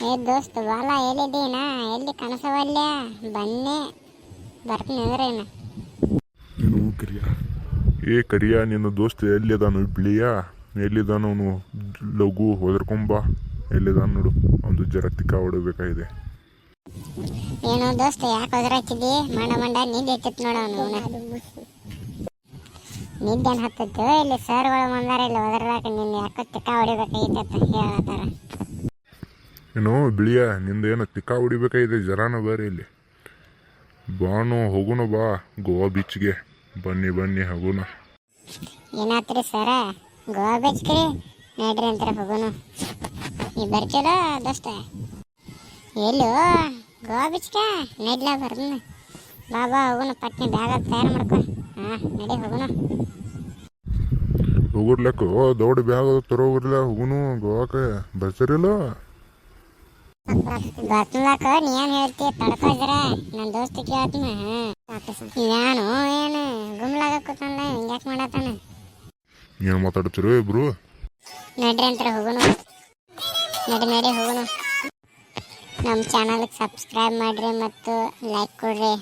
ಏ ದೋಸ್ತ್ ಬಾಲ ಎಲ್ಲಿದ್ದೀನಾ? ಎಲ್ಲಿ ಕನಸವಲ್ಯ? ಬನ್ನಿ ಬರ್ತೀನಿ ಅಂದ್ರೇನ? ನೀನು ಕರಿಯ ಕರಿಯ ನಿನ್ನ ದೋಸ್ತ ಎಲ್ಲಿದಾನು? ಬಿಳಿಯ ಎಲ್ಲಿದಾನು? ಅವನು ಲಘು ಹೊದರ್ಕೊಂಬ. ಎಲ್ಲಿದಾನು ನೋಡು, ಒಂದು ಜರ ತಿಕ್ಕ ಹೊಡಬೇಕಾಗಿದೆ. ಏನೋ ದೋಸ್ತ ಯಾಕೆ ಹೊದರಾಕಿದ್ದಿ? ಮಂಡ ನಿದ್ದೆ ಎತ್ತಿತ್ತು ನೋಡ ಅವನು. ನಿದ್ದೆನ್ ಹತ್ತಿತ್ತು ಇಲ್ಲಿ ಸರ್ಗಳು ಬಂದಾರ, ಇಲ್ಲಿ ಹೊದರ್ಲಾಕ ನಿನ್ನ ಯಾಕೋ ತಿಕ್ಕ ಹೊಡಿಬೇಕಾಗಿತ್ತು ಅಂತ ಹೇಳತ್ತಾರ. ಏನೋ ಬಿಳಿಯ ನಿಂದ ಏನೋ ತಿಕ್ಕ ಹೊಡಿಬೇಕಾಗಿದೆ, ಜರಾನ ಬರ್ರಿ ಇಲ್ಲಿ. ಬಾನು ಹೋಗುಣ, ಬಾ ಗೋವಾ ಬೀಚ್ಗೆ. ಬನ್ನಿ ಹೋಗುಣ. ಏನಾತ್ರಿ ಸರ? ಗೋವಾ ಬೀಚ್ಗೆ ನಡ್ರಿ ಅಂತಾರೆ, ಹೋಗೋನು. ಈ ಬರ್ತಿಲ್ಲ ದೋಸ್ತ? ಎಲ್ಲೋ ಗೋವಾ ಬೀಚ್ಗೆ ನಡ್ಲಾ ಬರ್ತೀನಿ. ಬಾ ಹೋಗೋಣ, ಪಟ್ನೆ ಬ್ಯಾಗ ತಯಾರು ಮಾಡ್ಕೊ. ನಡಿ ಹೋಗೋಣ. ಹೋಗಿರ್ಲಕ್ಕ ದೌಡ್ ಬ್ಯಾಗ್ ತರೋಗಿರ್ಲ, ಹೋಗುನು ಗೋವಾಕ್ಕೆ. ಬರ್ಸರಿಲ್ಲ ಬರ್ತಿಲ್ಲಾಕ ನೀ ಏನ್ ಹೇಳ್ತಿ? ತಡ್ಕೋದ್ರ ನನ್ನ ದೋಸ್ತ ಕೇಳ್ತೀನಿ. ನಾನು ಏನು ಗುಮ್ಲಾಗ ಕೂತಲ್ಲ, ಹಿಂಗ್ಯಾಕೆ ಮಾಡತ್ತಾನ? ಏನು ಮಾತಾಡ್ತಿರೋ ಇಬ್ರು? ನಡ್ರಿ ಅಂತಾರೆ, ಹೋಗೋಣ. ನಡಿ ಹೋಗೋಣ. ನಮ್ಮ ಚಾನಲ್ಗೆ ಸಬ್ಸ್ಕ್ರೈಬ್ ಮಾಡ್ರಿ ಮತ್ತು ಲೈಕ್ ಕೊಡ್ರಿ.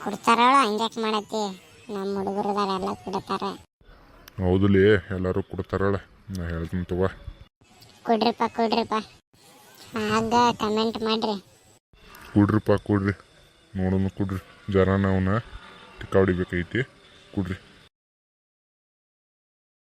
ಕೊಡ್ತಾರಳ, ಹಂಗ್ಯಾಕೆ ಮಾಡತ್ತಿ? ನಮ್ಮ ಹುಡುಗರದಾರ ಎಲ್ಲ ಕೊಡ್ತಾರೆ. ಹೌದಲ್ಲಿ ಎಲ್ಲರೂ ಕೊಡ್ತಾರಳ, ನಾ ಹೇಳ್ತೀನಿ ತಗೋ. ಕೊಡ್ರಿಪ್ಪ ಆಗ ಕಮೆಂಟ್ ಮಾಡ್ರಿ. ಕೊಡ್ರಿ ನೋಡೋಣ, ಕೊಡ್ರಿ. ಜರ ಅವನ್ನ ಟಿಕ್ಕ ಹೊಡಿಬೇಕೈತಿ, ಕೊಡ್ರಿ.